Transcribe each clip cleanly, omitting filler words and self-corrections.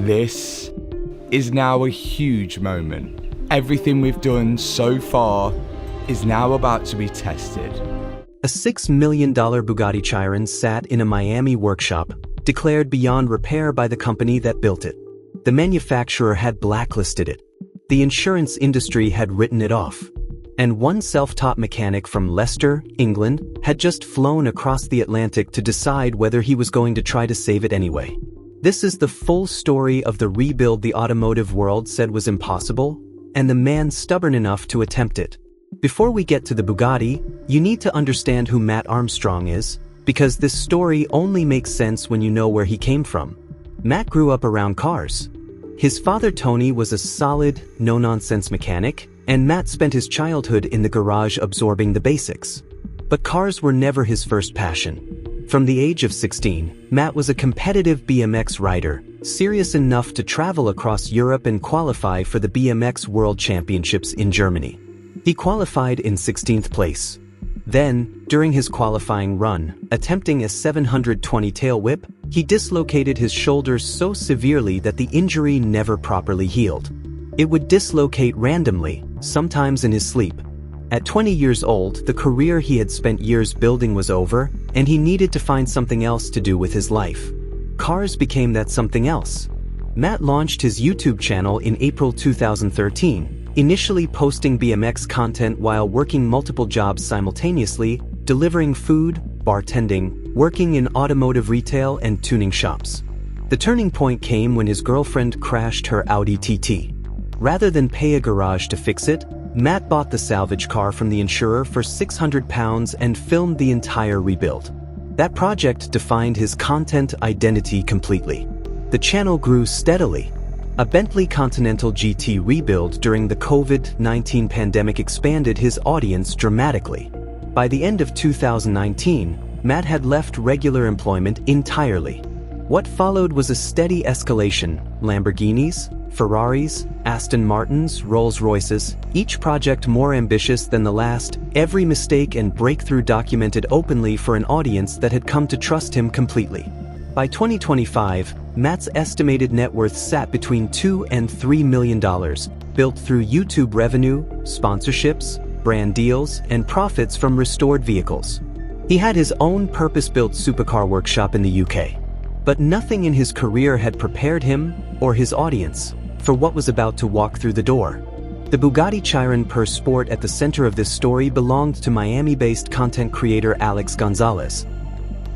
This is now a huge moment. Everything we've done so far is now about to be tested. A $6 million Bugatti Chiron sat in a Miami workshop, declared beyond repair by the company that built it. The manufacturer had blacklisted it. The insurance industry had written it off. And one self-taught mechanic from Leicester, England, had just flown across the Atlantic to decide whether he was going to try to save it anyway. This is the full story of the rebuild the automotive world said was impossible, and the man stubborn enough to attempt it. Before we get to the Bugatti, you need to understand who Matt Armstrong is, because this story only makes sense when you know where he came from. Matt grew up around cars. His father Tony was a solid, no-nonsense mechanic, and Matt spent his childhood in the garage absorbing the basics. But cars were never his first passion. From the age of 16, Matt was a competitive BMX rider, serious enough to travel across Europe and qualify for the BMX World Championships in Germany. He qualified in 16th place. Then, during his qualifying run, attempting a 720 tail whip, he dislocated his shoulders so severely that the injury never properly healed. It would dislocate randomly, sometimes in his sleep. At 20 years old, the career he had spent years building was over, and he needed to find something else to do with his life. Cars became that something else. Matt launched his YouTube channel in April 2013, initially posting BMX content while working multiple jobs simultaneously, delivering food, bartending, working in automotive retail and tuning shops. The turning point came when his girlfriend crashed her Audi TT. Rather than pay a garage to fix it, Matt bought the salvage car from the insurer for £600 and filmed the entire rebuild. That project defined his content identity completely. The channel grew steadily. A Bentley Continental GT rebuild during the COVID-19 pandemic expanded his audience dramatically. By the end of 2019, Matt had left regular employment entirely. What followed was a steady escalation: Lamborghinis, Ferraris, Aston Martins, Rolls-Royces, each project more ambitious than the last, every mistake and breakthrough documented openly for an audience that had come to trust him completely. By 2025, Matt's estimated net worth sat between $2 and $3 million, built through YouTube revenue, sponsorships, brand deals, and profits from restored vehicles. He had his own purpose-built supercar workshop in the UK. But nothing in his career had prepared him, or his audience, for what was about to walk through the door. The Bugatti Chiron per Sport at the center of this story belonged to Miami-based content creator Alex Gonzalez.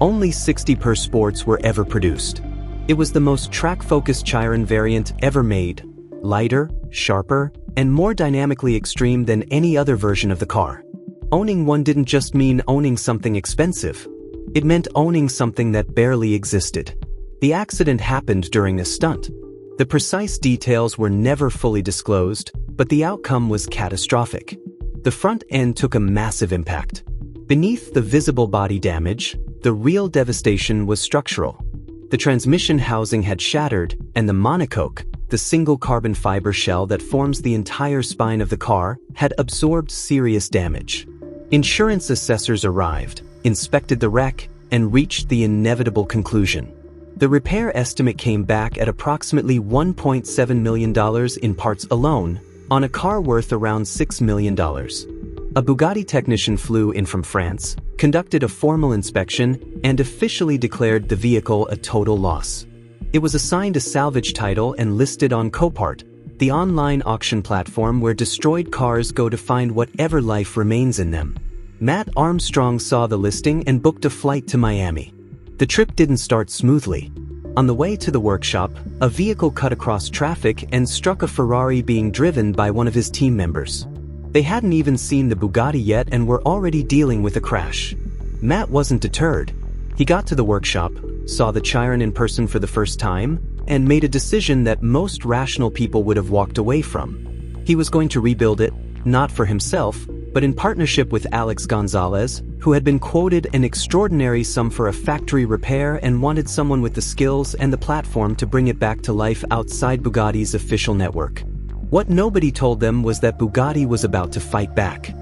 Only 60 per Sports were ever produced. It was the most track-focused Chiron variant ever made, lighter, sharper, and more dynamically extreme than any other version of the car. Owning one didn't just mean owning something expensive. It meant owning something that barely existed. The accident happened during a stunt. The precise details were never fully disclosed, but the outcome was catastrophic. The front end took a massive impact. Beneath the visible body damage, the real devastation was structural. The transmission housing had shattered, and the monocoque, the single carbon fiber shell that forms the entire spine of the car, had absorbed serious damage. Insurance assessors arrived, inspected the wreck, and reached the inevitable conclusion. The repair estimate came back at approximately $1.7 million in parts alone, on a car worth around $6 million. A Bugatti technician flew in from France, conducted a formal inspection, and officially declared the vehicle a total loss. It was assigned a salvage title and listed on Copart, the online auction platform where destroyed cars go to find whatever life remains in them. Matt Armstrong saw the listing and booked a flight to Miami. The trip didn't start smoothly. On the way to the workshop, a vehicle cut across traffic and struck a Ferrari being driven by one of his team members. They hadn't even seen the Bugatti yet and were already dealing with a crash. Matt wasn't deterred. He got to the workshop, saw the Chiron in person for the first time, and made a decision that most rational people would have walked away from. He was going to rebuild it, not for himself, but in partnership with Alex Gonzalez, who had been quoted an extraordinary sum for a factory repair and wanted someone with the skills and the platform to bring it back to life outside Bugatti's official network. What nobody told them was that Bugatti was about to fight back.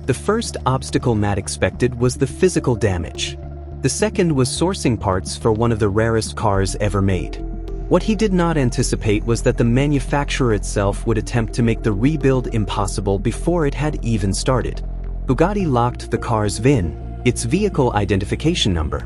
The first obstacle Matt expected was the physical damage. The second was sourcing parts for one of the rarest cars ever made. What he did not anticipate was that the manufacturer itself would attempt to make the rebuild impossible before it had even started. Bugatti locked the car's VIN, its vehicle identification number.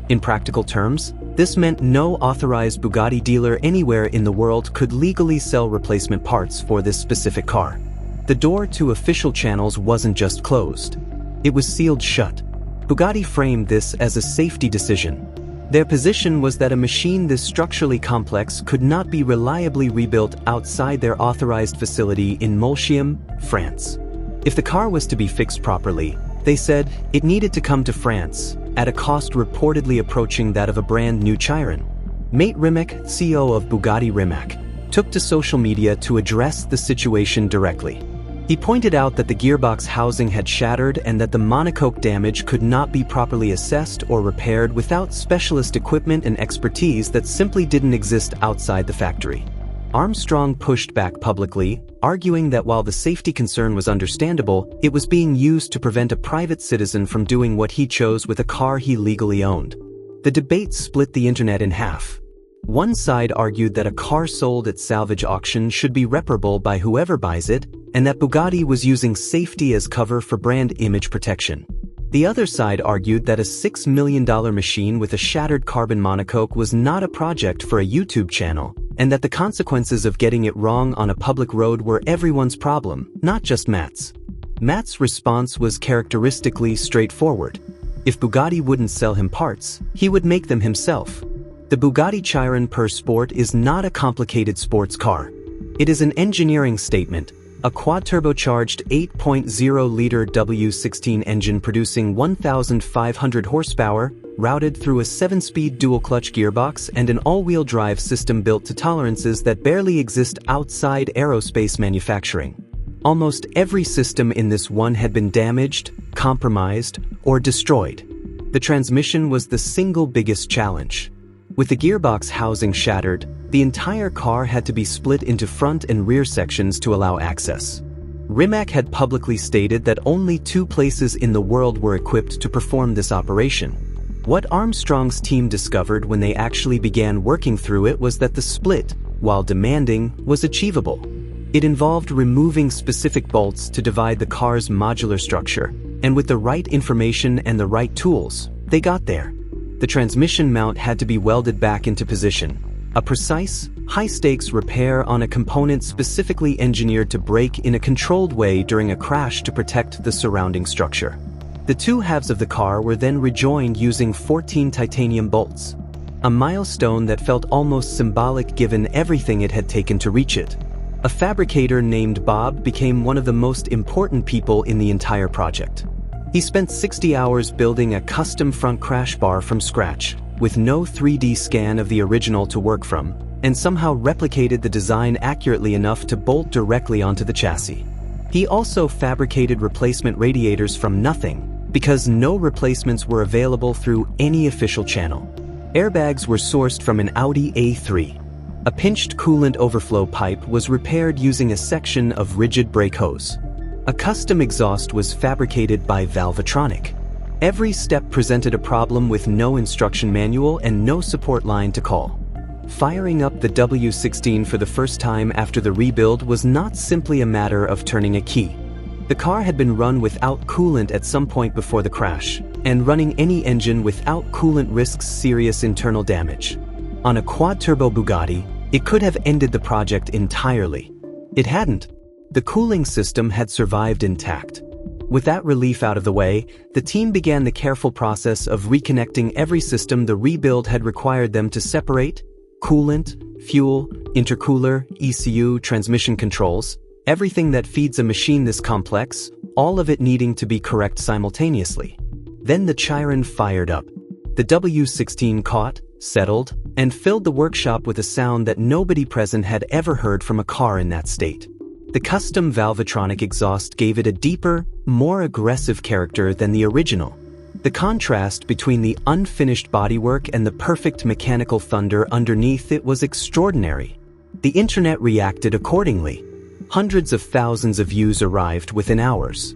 In practical terms, this meant no authorized Bugatti dealer anywhere in the world could legally sell replacement parts for this specific car. The door to official channels wasn't just closed. It was sealed shut. Bugatti framed this as a safety decision. Their position was that a machine this structurally complex could not be reliably rebuilt outside their authorized facility in Molsheim, France. If the car was to be fixed properly, they said, it needed to come to France, at a cost reportedly approaching that of a brand new Chiron. Mate Rimac, CEO of Bugatti Rimac, took to social media to address the situation directly. He pointed out that the gearbox housing had shattered and that the monocoque damage could not be properly assessed or repaired without specialist equipment and expertise that simply didn't exist outside the factory. Armstrong pushed back publicly, arguing that while the safety concern was understandable, it was being used to prevent a private citizen from doing what he chose with a car he legally owned. The debate split the internet in half. One side argued that a car sold at salvage auction should be reparable by whoever buys it, and that Bugatti was using safety as cover for brand image protection. The other side argued that a $6 million machine with a shattered carbon monocoque was not a project for a YouTube channel, and that the consequences of getting it wrong on a public road were everyone's problem, not just Matt's. Matt's response was characteristically straightforward. If Bugatti wouldn't sell him parts, he would make them himself. The Bugatti Chiron Per Sport is not a complicated sports car. It is an engineering statement, a quad-turbocharged 8.0-liter W16 engine producing 1,500 horsepower, routed through a 7-speed dual-clutch gearbox and an all-wheel drive system built to tolerances that barely exist outside aerospace manufacturing. Almost every system in this one had been damaged, compromised, or destroyed. The transmission was the single biggest challenge. With the gearbox housing shattered, the entire car had to be split into front and rear sections to allow access. Rimac had publicly stated that only 2 places in the world were equipped to perform this operation. What Armstrong's team discovered when they actually began working through it was that the split, while demanding, was achievable. It involved removing specific bolts to divide the car's modular structure, and with the right information and the right tools, they got there. The transmission mount had to be welded back into position, a precise, high-stakes repair on a component specifically engineered to break in a controlled way during a crash to protect the surrounding structure. The 2 halves of the car were then rejoined using 14 titanium bolts, a milestone that felt almost symbolic given everything it had taken to reach it. A fabricator named Bob became one of the most important people in the entire project. He spent 60 hours building a custom front crash bar from scratch, with no 3D scan of the original to work from, and somehow replicated the design accurately enough to bolt directly onto the chassis. He also fabricated replacement radiators from nothing, because no replacements were available through any official channel. Airbags were sourced from an Audi A3. A pinched coolant overflow pipe was repaired using a section of rigid brake hose. A custom exhaust was fabricated by Valvetronic. Every step presented a problem with no instruction manual and no support line to call. Firing up the W16 for the first time after the rebuild was not simply a matter of turning a key. The car had been run without coolant at some point before the crash, and running any engine without coolant risks serious internal damage. On a quad-turbo Bugatti, it could have ended the project entirely. It hadn't. The cooling system had survived intact. With that relief out of the way, the team began the careful process of reconnecting every system the rebuild had required them to separate: coolant, fuel, intercooler, ECU, transmission controls, everything that feeds a machine this complex, all of it needing to be correct simultaneously. Then the Chiron fired up. The W16 caught, settled, and filled the workshop with a sound that nobody present had ever heard from a car in that state. The custom Valvetronic exhaust gave it a deeper, more aggressive character than the original. The contrast between the unfinished bodywork and the perfect mechanical thunder underneath it was extraordinary. The internet reacted accordingly. Hundreds of thousands of views arrived within hours.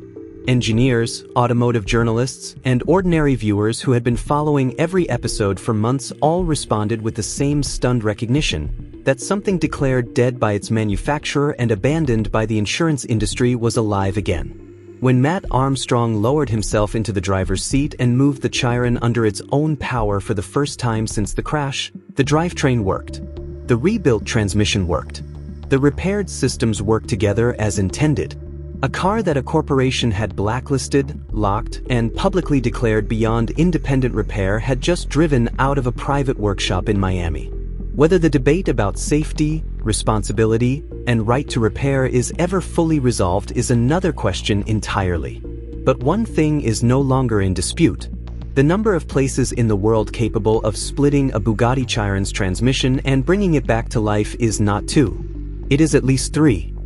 Engineers, automotive journalists, and ordinary viewers who had been following every episode for months all responded with the same stunned recognition that something declared dead by its manufacturer and abandoned by the insurance industry was alive again. When Matt Armstrong lowered himself into the driver's seat and moved the Chiron under its own power for the first time since the crash, the drivetrain worked. The rebuilt transmission worked. The repaired systems worked together as intended. A car that a corporation had blacklisted, locked, and publicly declared beyond independent repair had just driven out of a private workshop in Miami. Whether the debate about safety, responsibility, and right to repair is ever fully resolved is another question entirely. But one thing is no longer in dispute. The number of places in the world capable of splitting a Bugatti Chiron's transmission and bringing it back to life is not 2. It is at least 3.